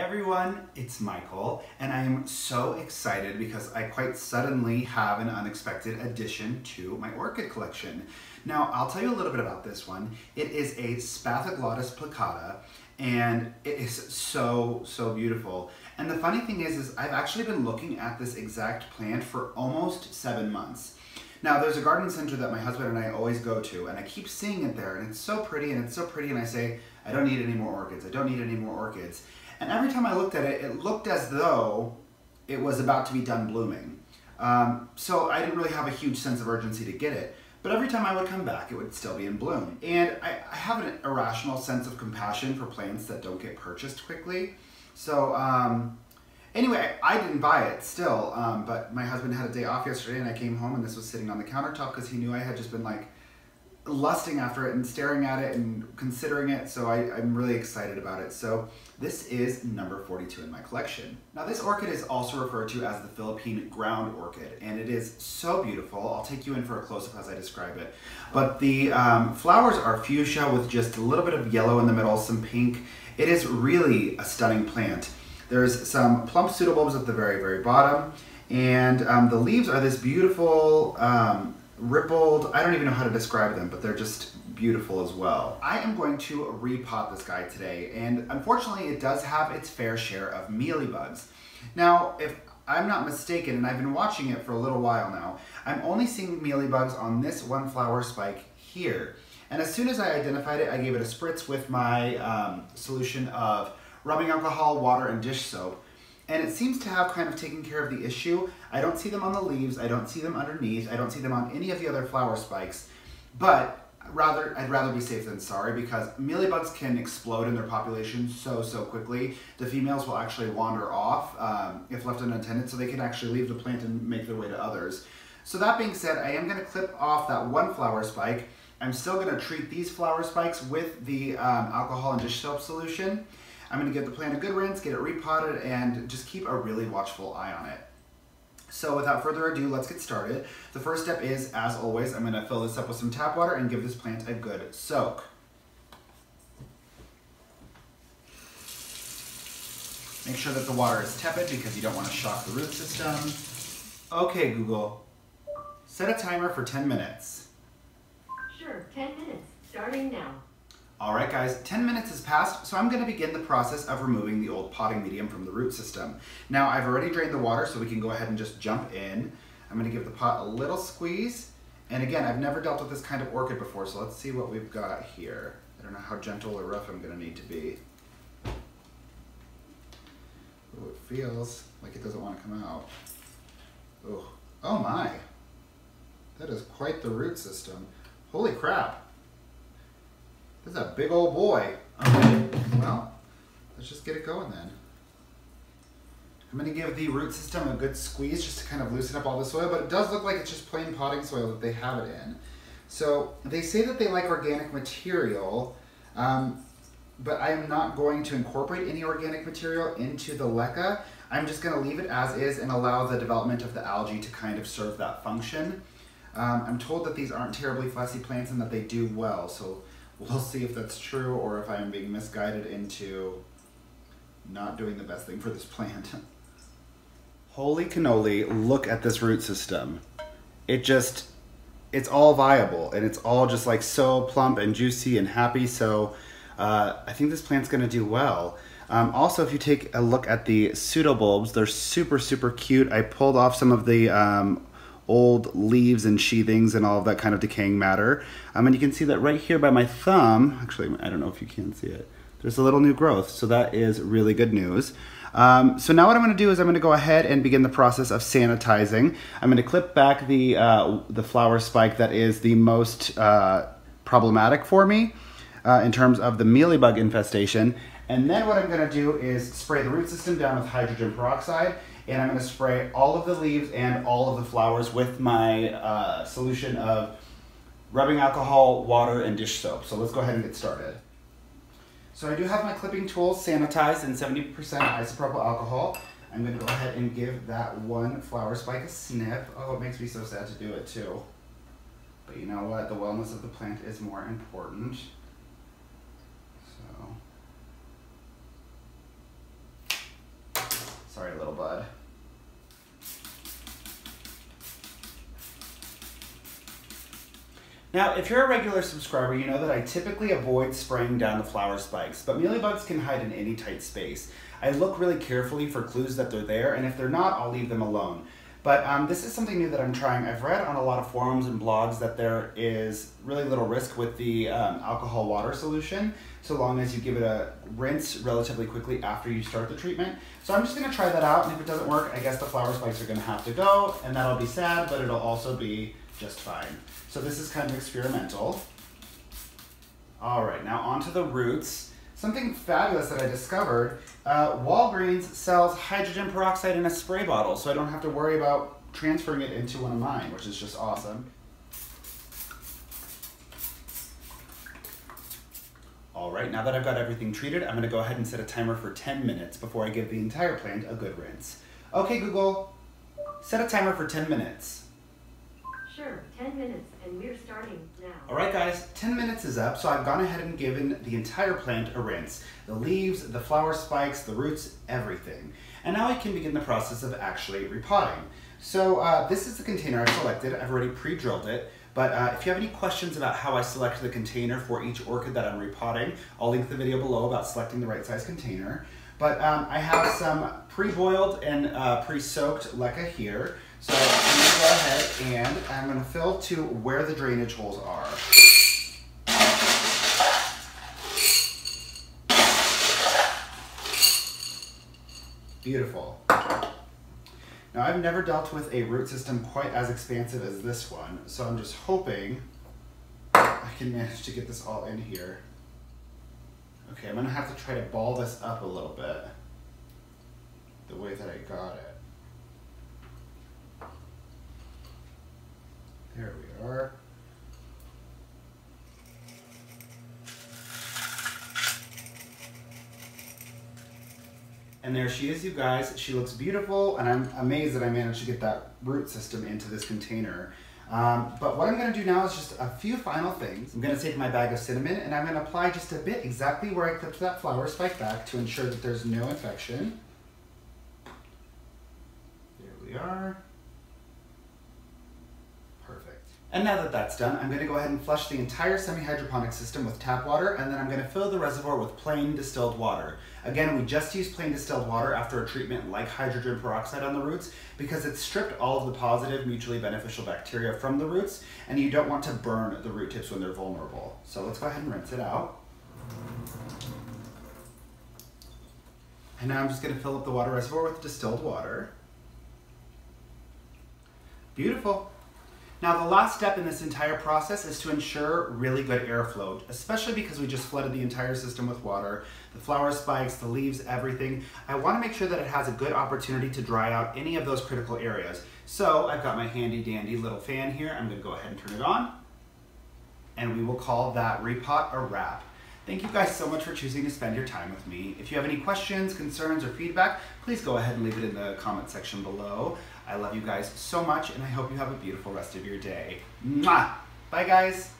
everyone, it's Michael, and I am so excited because I quite suddenly have an unexpected addition to my orchid collection. Now, I'll tell you a little bit about this one. It is a Spathoglottis Plicata, and it is so beautiful. And the funny thing is I've actually been looking at this exact plant for almost 7 months. Now, there's a garden center that my husband and I always go to, and I keep seeing it there, and it's so pretty, and I say, I don't need any more orchids, I don't need any more orchids. And every time I looked at it, it looked as though it was about to be done blooming. So I didn't really have a huge sense of urgency to get it, but every time I would come back, it would still be in bloom. And I have an irrational sense of compassion for plants that don't get purchased quickly. So anyway, I didn't buy it still, but my husband had a day off yesterday and I came home and this was sitting on the countertop because he knew I had just been like lusting after it and staring at it and considering it, so I'm really excited about it. So this is number 42 in my collection. Now this orchid is also referred to as the Philippine ground orchid, and it is so beautiful. I'll take you in for a close-up as I describe it. But the flowers are fuchsia with just a little bit of yellow in the middle, some pink. It is really a stunning plant. There's some plump pseudobulbs at the very bottom, and the leaves are this beautiful rippled, I don't even know how to describe them, but they're just beautiful as well. I am going to repot this guy today, and unfortunately it does have its fair share of mealybugs. Now, if I'm not mistaken, and I've been watching it for a little while now, I'm only seeing mealybugs on this one flower spike here. And as soon as I identified it, I gave it a spritz with my solution of rubbing alcohol, water, and dish soap. And it seems to have kind of taken care of the issue. I don't see them on the leaves, I don't see them underneath, I don't see them on any of the other flower spikes, but I'd rather be safe than sorry, because mealybugs can explode in their population so quickly. The females will actually wander off if left unattended, so they can actually leave the plant and make their way to others. So that being said, I am going to clip off that one flower spike. I'm still going to treat these flower spikes with the alcohol and dish soap solution. I'm going to give the plant a good rinse, get it repotted, and just keep a really watchful eye on it. So without further ado, let's get started. The first step is, as always, I'm going to fill this up with some tap water and give this plant a good soak. Make sure that the water is tepid because you don't want to shock the root system. Okay, Google, set a timer for 10 minutes. Sure, 10 minutes, starting now. Alright guys, 10 minutes has passed, so I'm going to begin the process of removing the old potting medium from the root system. Now I've already drained the water, so we can go ahead and just jump in. I'm going to give the pot a little squeeze, and again, I've never dealt with this kind of orchid before, so let's see what we've got here. I don't know how gentle or rough I'm going to need to be. Oh, it feels like it doesn't want to come out. Oh my, that is quite the root system. Holy crap. This is a big old boy. Okay, well, let's just get it going then. I'm going to give the root system a good squeeze just to kind of loosen up all the soil, but it does look like it's just plain potting soil that they have it in. So they say that they like organic material, but I am not going to incorporate any organic material into the leca. I'm just going to leave it as is and allow the development of the algae to kind of serve that function. I'm told that these aren't terribly fussy plants and that they do well, so we'll see if that's true or if I'm being misguided into not doing the best thing for this plant. Holy cannoli, look at this root system. It's all viable and it's all just like so plump and juicy and happy, so I think this plant's gonna do well. Also, if you take a look at the pseudobulbs, they're super cute. I pulled off some of the old leaves and sheathings and all of that kind of decaying matter. And you can see that right here by my thumb, actually, I don't know if you can see it, there's a little new growth, so that is really good news. So now what I'm going to do is I'm going to go ahead and begin the process of sanitizing. I'm going to clip back the flower spike that is the most problematic for me in terms of the mealybug infestation. And then what I'm going to do is spray the root system down with hydrogen peroxide, and I'm going to spray all of the leaves and all of the flowers with my solution of rubbing alcohol, water, and dish soap. So let's go ahead and get started. So I do have my clipping tools sanitized in 70% isopropyl alcohol. I'm going to go ahead and give that one flower spike a snip. Oh, it makes me so sad to do it too. But you know what? The wellness of the plant is more important. So Sorry, little bud. Now, if you're a regular subscriber, you know that I typically avoid spraying down the flower spikes, but mealybugs can hide in any tight space. I look really carefully for clues that they're there, and if they're not, I'll leave them alone. But this is something new that I'm trying. I've read on a lot of forums and blogs that there is really little risk with the alcohol water solution, so long as you give it a rinse relatively quickly after you start the treatment. So I'm just gonna try that out, and if it doesn't work, I guess the flower spikes are gonna have to go, and that'll be sad, but it'll also be just fine. So this is kind of experimental. All right, now onto the roots. Something fabulous that I discovered, Walgreens sells hydrogen peroxide in a spray bottle, so I don't have to worry about transferring it into one of mine, which is just awesome. All right, now that I've got everything treated, I'm gonna go ahead and set a timer for 10 minutes before I give the entire plant a good rinse. Okay, Google, set a timer for 10 minutes. Sure, 10 minutes, and we're starting now. All right, guys, 10 minutes is up, so I've gone ahead and given the entire plant a rinse. The leaves, the flower spikes, the roots, everything. And now I can begin the process of actually repotting. So this is the container I've selected. I've already pre-drilled it, but if you have any questions about how I select the container for each orchid that I'm repotting, I'll link the video below about selecting the right size container. But I have some pre-boiled and pre-soaked leca here. So I'm going to go ahead and I'm going to fill to where the drainage holes are. Beautiful. Now I've never dealt with a root system quite as expansive as this one, so I'm just hoping I can manage to get this all in here. Okay, I'm going to have to try to ball this up a little bit, the way that I got it. There we are. And there she is, you guys. She looks beautiful, and I'm amazed that I managed to get that root system into this container. But what I'm gonna do now is just a few final things. I'm gonna take my bag of cinnamon, and I'm gonna apply just a bit exactly where I clipped that flower spike back to ensure that there's no infection. There we are. Perfect. And now that that's done, I'm going to go ahead and flush the entire semi-hydroponic system with tap water, and then I'm going to fill the reservoir with plain distilled water. Again, we just use plain distilled water after a treatment like hydrogen peroxide on the roots because it's stripped all of the positive, mutually beneficial bacteria from the roots, and you don't want to burn the root tips when they're vulnerable. So let's go ahead and rinse it out. And now I'm just going to fill up the water reservoir with distilled water. Beautiful. Now the last step in this entire process is to ensure really good airflow, especially because we just flooded the entire system with water, the flower spikes, the leaves, everything. I want to make sure that it has a good opportunity to dry out any of those critical areas. So I've got my handy dandy little fan here. I'm going to go ahead and turn it on, and we will call that repot a wrap. Thank you guys so much for choosing to spend your time with me. If you have any questions, concerns, or feedback, please go ahead and leave it in the comment section below. I love you guys so much, and I hope you have a beautiful rest of your day. Mwah! Bye, guys.